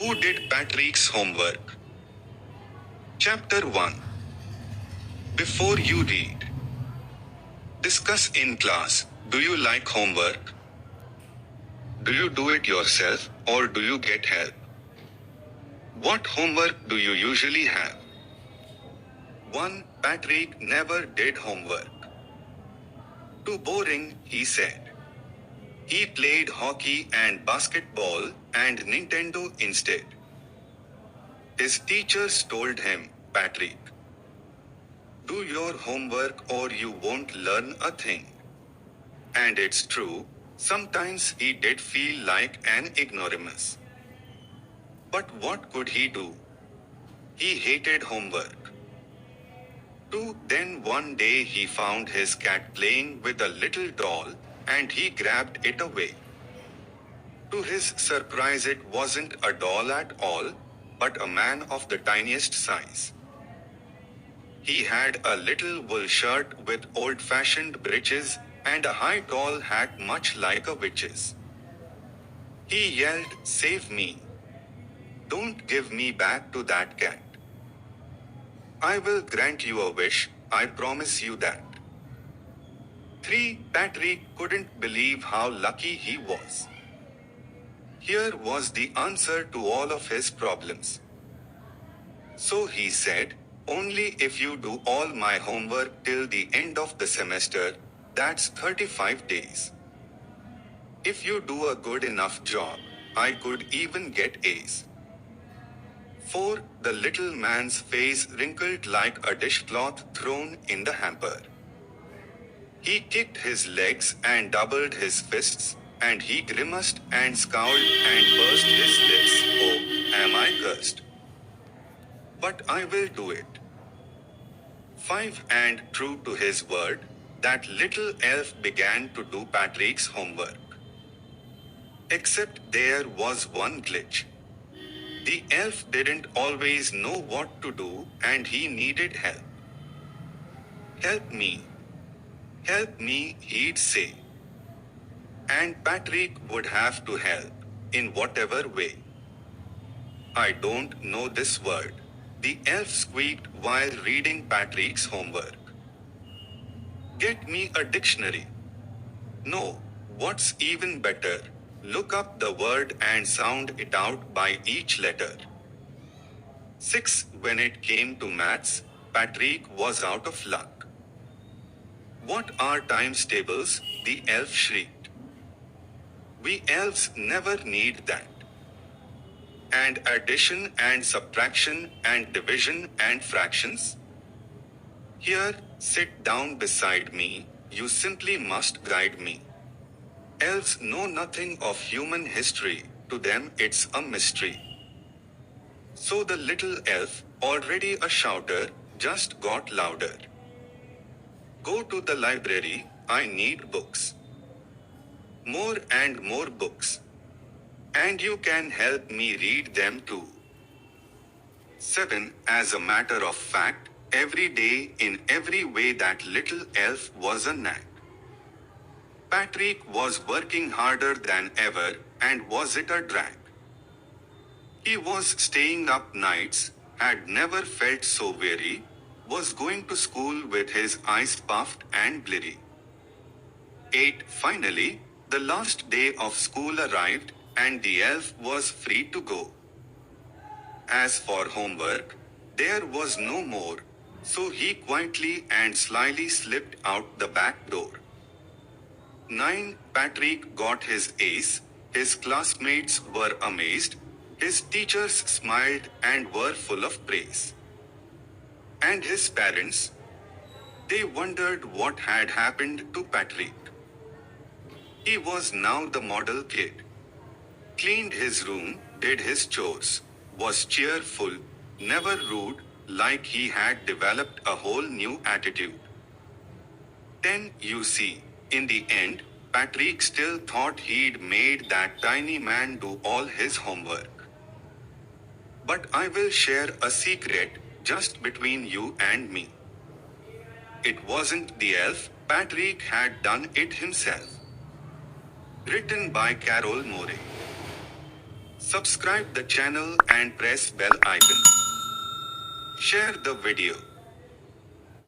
Who did Patrick's homework? Chapter 1. Before you read, discuss in class. Do you like homework? Do you do it yourself or do you get help? What homework do you usually have? 1. Patrick never did homework. Too boring, he said. He played hockey and basketball and Nintendo instead. His teachers told him, Patrick, do your homework or you won't learn a thing. And it's true, sometimes he did feel like an ignoramus. But what could he do? He hated homework. 2. Then one day he found his cat playing with a little doll, and he grabbed it away. To his surprise, it wasn't a doll at all, but a man of the tiniest size. He had a little wool shirt with old-fashioned breeches and a high tall hat much like a witch's. He yelled, "Save me! Don't give me back to that cat. I will grant you a wish, I promise you that." 3. Patrick couldn't believe how lucky he was. Here was the answer to all of his problems. So he said, only if you do all my homework till the end of the semester, that's 35 days. If you do a good enough job, I could even get A's. 4. The little man's face wrinkled like a dishcloth thrown in the hamper. He kicked his legs and doubled his fists, and he grimaced and scowled and pursed his lips. Oh, am I cursed? But I will do it. 5. And true to his word, that little elf began to do Patrick's homework. Except there was one glitch. The elf didn't always know what to do and he needed help. Help me. Help me, he'd say. And Patrick would have to help, in whatever way. I don't know this word, the elf squeaked while reading Patrick's homework. Get me a dictionary. No, what's even better, look up the word and sound it out by each letter. 6. When it came to maths, Patrick was out of luck. What are times tables? The elf shrieked. We elves never need that. And addition and subtraction and division and fractions? Here, sit down beside me, you simply must guide me. Elves know nothing of human history, to them it's a mystery. So the little elf, already a shouter, just got louder. Go to the library, I need books. More and more books. And you can help me read them too. 7. As a matter of fact, every day in every way that little elf was a knack. Patrick was working harder than ever, and was it a drag? He was staying up nights, had never felt so weary, was going to school with his eyes puffed and bleary. 8. Finally, the last day of school arrived, and the elf was free to go. As for homework, there was no more, so he quietly and slyly slipped out the back door. 9. Patrick got his ace, his classmates were amazed, his teachers smiled and were full of praise. And his parents? They wondered what had happened to Patrick. He was now the model kid. Cleaned his room, did his chores, was cheerful, never rude, like he had developed a whole new attitude. 10. You see, in the end, Patrick still thought he'd made that tiny man do all his homework. But I will share a secret, just between you and me. It wasn't the elf, Patrick had done it himself. Written by Carol Morey. Subscribe the channel and press bell icon. Share the video.